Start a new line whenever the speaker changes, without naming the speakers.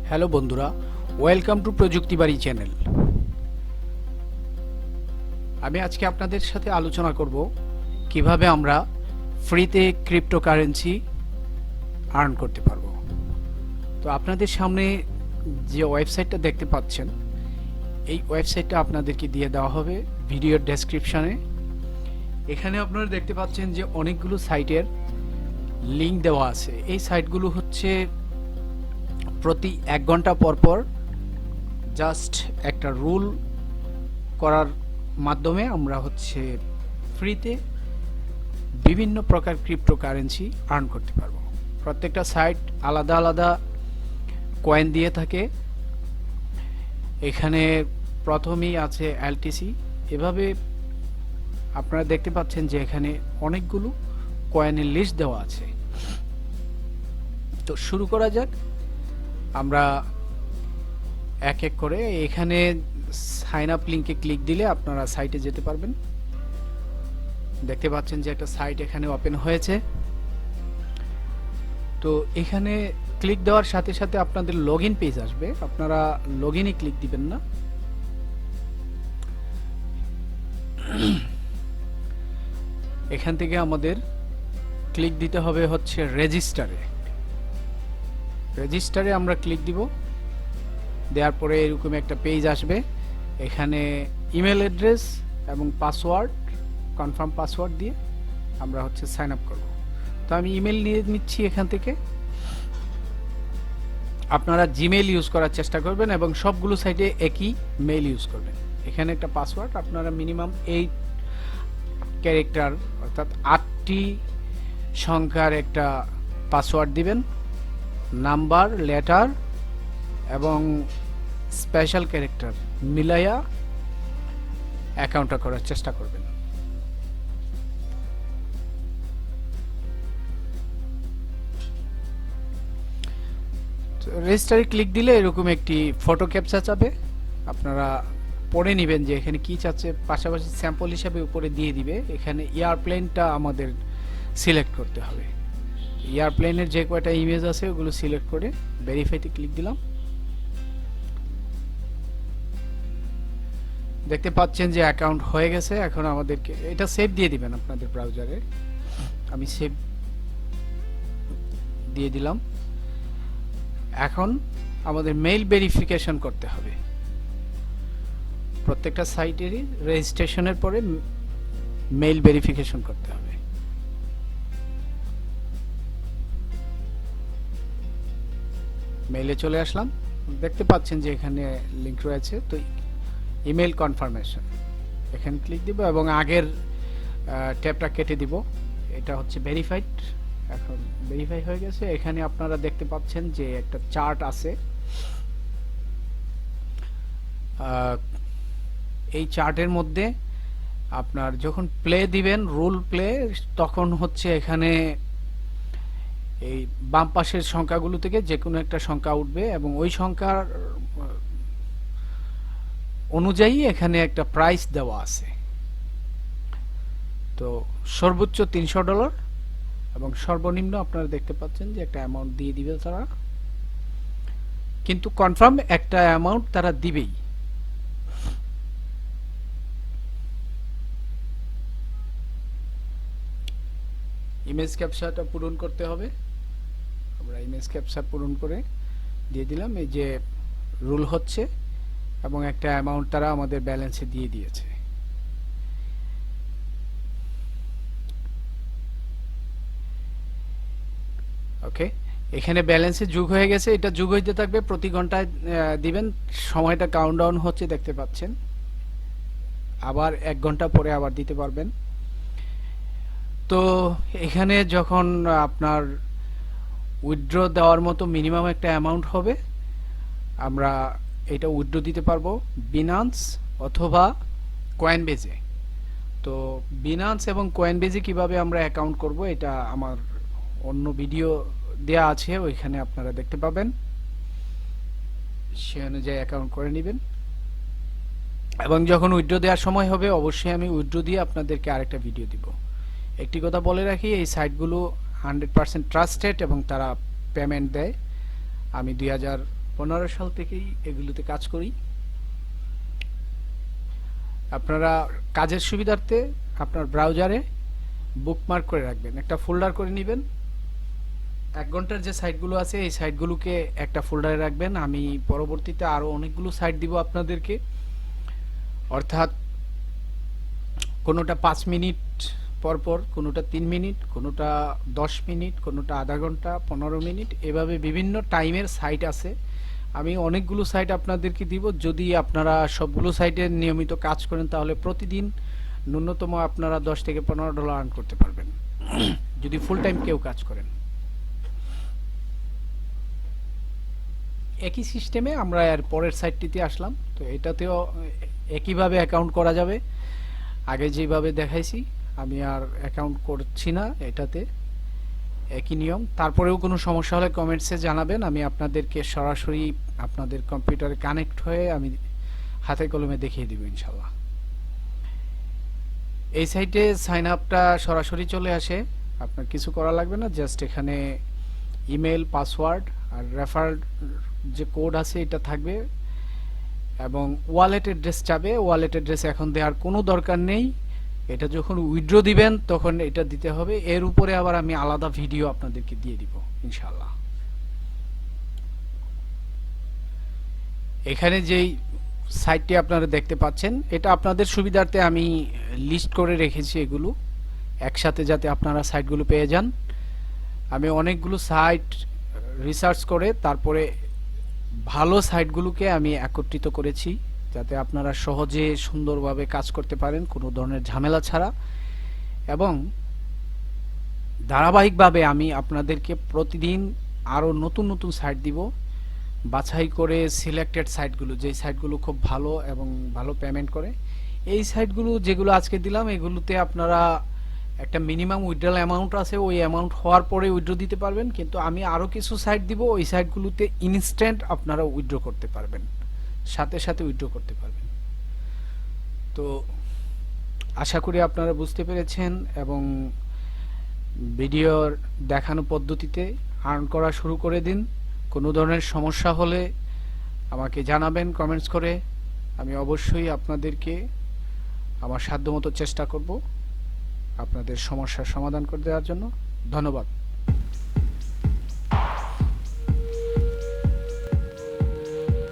Hello বন্ধুরা, welcome to প্রযুক্তি বাড়ি চ্যানেল। আমি আজকে আপনাদের সাথে আলোচনা করব কিভাবে আমরা ফ্রিতে ক্রিপ্টোকারেন্সি আর্ন করতে পারবো। তো আপনাদের সামনে যে ওয়েবসাইটটা দেখতে পাচ্ছেন, এই ওয়েবসাইটটা আপনাদেরকে দিয়ে দেওয়া হবে ভিডিওর ডেসক্রিপশনে। এখানে আপনারা দেখতে পাচ্ছেন যে অনেকগুলো সাইটের লিঙ্ক দেওয়া আছে। এই সাইটগুলো হচ্ছে প্রতি 1 ঘন্টা পর পর জাস্ট একটা রুল করার মাধ্যমে আমরা হচ্ছে ফ্রিতে বিভিন্ন প্রকার ক্রিপ্টোকারেন্সি আর্ন করতে পারবো। প্রত্যেকটা সাইট আলাদা আলাদা কয়েন দিয়ে থাকে। এখানে প্রথমেই আছে এলটিসি। এভাবে আপনারা দেখতে পাচ্ছেন যে এখানে অনেকগুলো কয়েনের লিস্ট দেওয়া আছে। তো শুরু করা যাক। আমরা এক এক করে এখানে সাইন আপ লিংকে ক্লিক দিলে আপনারা সাইটে যেতে পারবেন। দেখতে পাচ্ছেন যে একটা সাইট এখানে ওপেন হয়েছে। তো এখানে ক্লিক দেওয়ার সাথে সাথে আপনাদের লগইন পেজ আসবে। আপনারা লগইনে ক্লিক দিবেন না, এখান থেকে আমাদের ক্লিক দিতে হবে হচ্ছে রেজিস্টারে। রেজিস্টারে আমরা ক্লিক দিব। দেওয়ার পরে এরকম একটা পেজ আসবে। এখানে ইমেল অ্যাড্রেস এবং পাসওয়ার্ড, কনফার্ম পাসওয়ার্ড দিয়ে আমরা হচ্ছে সাইন আপ করব। তো আমি ইমেল নিয়ে নিচ্ছি এখান থেকে। আপনারা জিমেইল ইউজ করার চেষ্টা করবেন এবং সবগুলো সাইটে একই মেইল ইউজ করবেন। এখানে একটা পাসওয়ার্ড আপনারা মিনিমাম 8 ক্যারেক্টার অর্থাৎ 8টি সংখ্যার একটা পাসওয়ার্ড দিবেন। নাম্বার, লেটার এবং স্পেশাল ক্যারেক্টার মিলাইয়া অ্যাকাউন্টটা করার চেষ্টা করবেন। রেজিস্টারে ক্লিক দিলে এরকম একটি ফটো ক্যাপচা চাবে। আপনারা পড়ে নেবেন যে এখানে কি চাচ্ছে, পাশাপাশি স্যাম্পল হিসাবে উপরে দিয়ে দিবে। এখানে এয়ারপ্লেনটা আমাদের সিলেক্ট করতে হবে। এয়ারপ্লেনের যে কয়টা ইমেজ আছে ওগুলো সিলেক্ট করে ভেরিফাইতে ক্লিক দিলাম। দেখতে পাচ্ছেন যে অ্যাকাউন্ট হয়ে গেছে। এখন আমাদেরকে এটা সেভ দিয়ে দিবেন আপনাদের ব্রাউজারে। আমি সেভ দিয়ে দিলাম। এখন আমাদের মেইল ভেরিফিকেশন করতে হবে। প্রত্যেকটা সাইটেরই রেজিস্ট্রেশনের পরে মেইল ভেরিফিকেশন করতে হবে। মেইলে চলে আসলাম। দেখতে পাচ্ছেন যে এখানে লিংক রয়েছে। তো ইমেল কনফার্মেশন এখানে ক্লিক দিব এবং আগের ট্যাবটা কেটে দিব। এটা হচ্ছে ভেরিফাইড। এখন ভেরিফাই হয়ে গেছে। এখানে আপনারা দেখতে পাচ্ছেন যে একটা চার্ট আছে। এই চার্টের মধ্যে আপনার যখন প্লে দিবেন, রুল প্লে, তখন হচ্ছে এখানে এই বাম পাশের সংখ্যাগুলো থেকে যে কোনো একটা সংখ্যা উঠবে এবং ওই সংখ্যার অনুযায়ী এখানে একটা প্রাইস দেওয়া আছে। তো সর্বোচ্চ $300 এবং সর্বনিম্ন আপনারা দেখতে পাচ্ছেন যে একটা অ্যামাউন্ট দিয়ে দিবে তারা, কিন্তু কনফার্ম একটা অ্যামাউন্ট তারা দিবেই। ইমেজ ক্যাপচারটা পূরণ করতে হবে। আমরা ইমেজ ক্যাপচার পূরণ করে দিয়ে দিলাম। এই যে রুল হচ্ছে এবং একটা অ্যামাউন্ট তারা আমাদের ব্যালেন্সে দিয়ে দিয়েছে। ওকে, এখানে ব্যালেন্সে যোগ হয়ে গেছে। এটা যোগ হইতে থাকবে, প্রতি ঘন্টায় দিবেন। সময়টা কাউন্টডাউন হচ্ছে দেখতে পাচ্ছেন। আবার 1 ঘন্টা পরে আবার দিতে পারবেন। তো এখানে যখন আপনার উইথড্র দেওয়ার মতো মিনিমাম একটা অ্যামাউন্ট হবে, আমরা এটা উইথড্র দিতে পারবো বিনান্স অথবা কয়েনবেজে। তো বিনান্স এবং কয়েনবেজে কিভাবে আমরা অ্যাকাউন্ট করব এটা আমার অন্য ভিডিও দেয়া আছে, ওইখানে আপনারা দেখতে পাবেন। সে অনুযায়ী অ্যাকাউন্ট করে নেবেন এবং যখন উইথড্র দেওয়ার সময় হবে অবশ্যই আমি উইথড্র দিয়ে আপনাদেরকে আরেকটা ভিডিও দিব। একটি কথা বলে রাখি, এই সাইটগুলো 100% ট্রাস্টেড এবং তারা পেমেন্ট দেয়। আমি 2000 15 সাল থেকেই এগুলোতে কাজ করি। আপনারা কাজের সুবিধার্থে আপনার ব্রাউজারে বুকমার্ক করে রাখবেন, একটা ফোল্ডার করে নেবেন। 1 ঘন্টার যে সাইটগুলো আছে এই সাইটগুলোকে একটা ফোল্ডারে রাখবেন। আমি পরবর্তীতে আরো অনেকগুলো সাইট দিব আপনাদেরকে, অর্থাৎ কোনোটা 5 মিনিট পর পর, কোনোটা 3 মিনিট, কোনোটা 10 মিনিট, কোনোটা আধা ঘন্টা, 15 মিনিট, এভাবে বিভিন্ন টাইমের সাইট আছে। আমি অনেকগুলো সাইট আপনাদেরকে দিব। যদি আপনারা সবগুলো সাইটে নিয়মিত কাজ করেন তাহলে প্রতিদিন ন্যূনতম আপনারা $10 থেকে $15 আর্ন করতে পারবেন যদি ফুল টাইম কেউ কাজ করেন। একই সিস্টেমে আমরা এর পরের সাইটটিতে আসলাম। তো এটাতেও একইভাবে অ্যাকাউন্ট করা যাবে। আগে যেভাবে দেখাইছি আমি আর অ্যাকাউন্ট করছি না, এটাতে একই নিয়ম। তারপরেও কোনো সমস্যা হলে কমেন্টসে জানাবেন, আমি আপনাদেরকে সরাসরি আপনাদের কম্পিউটারে কানেক্ট হয়ে আমি হাতে কলমে দেখিয়ে দিব ইনশাল্লাহ। এই সাইটে সাইন আপটা সরাসরি চলে আসে, আপনার কিছু করা লাগবে না। জাস্ট এখানে ইমেল, পাসওয়ার্ড আর রেফার যে কোড আছে এটা থাকবে, এবং ওয়ালেট অ্যাড্রেস চাবে। ওয়ালেট অ্যাড্রেস এখন দেওয়ার কোনো দরকার নেই, এটা যখন উইথড্র দিবেন তখন এটা দিতে হবে। এর উপরে আবার আমি আলাদা ভিডিও আপনাদেরকে দিয়ে দিব ইনশাআল্লাহ। এখানে যেই সাইটটি আপনারা দেখতে পাচ্ছেন এটা আপনাদের সুবিধার্থে আমি লিস্ট করে রেখেছি এগুলো একসাথে, যাতে আপনারা সাইটগুলো পেয়ে যান। আমি অনেকগুলো সাইট রিসার্চ করে তারপরে ভালো সাইটগুলোকে আমি একত্রিত করেছি, যাতে আপনারা সহজে সুন্দরভাবে কাজ করতে পারেন কোনো ধরনের ঝামেলা ছাড়া। এবং ধারাবাহিকভাবে আমি আপনাদেরকে প্রতিদিন আরও নতুন নতুন সাইট দিব, বাছাই করে সিলেক্টেড সাইটগুলো, যেই সাইটগুলো খুব ভালো এবং ভালো পেমেন্ট করে। এই সাইটগুলো যেগুলো আজকে দিলাম এগুলোতে আপনারা একটা মিনিমাম উইথড্রল অ্যামাউন্ট আছে, ওই অ্যামাউন্ট হওয়ার পরে উইথড্র দিতে পারবেন। কিন্তু আমি আরও কিছু সাইট দিব, ওই সাইটগুলোতে ইনস্ট্যান্ট আপনারা উইথড্র করতে পারবেন, সাথে সাথে উইথড্র করতে পারবেন। তো আশা করি আপনারা বুঝতে পেরেছেন এবং ভিডিওর দেখানো পদ্ধতিতে আর্ন করা শুরু করে দিন। কোনো ধরনের সমস্যা হলে আমাকে জানাবেন কমেন্টস করে, আমি অবশ্যই আপনাদেরকে আমার সাধ্যমতো চেষ্টা করব আপনাদের সমস্যার সমাধান করে দেওয়ার জন্য। ধন্যবাদ।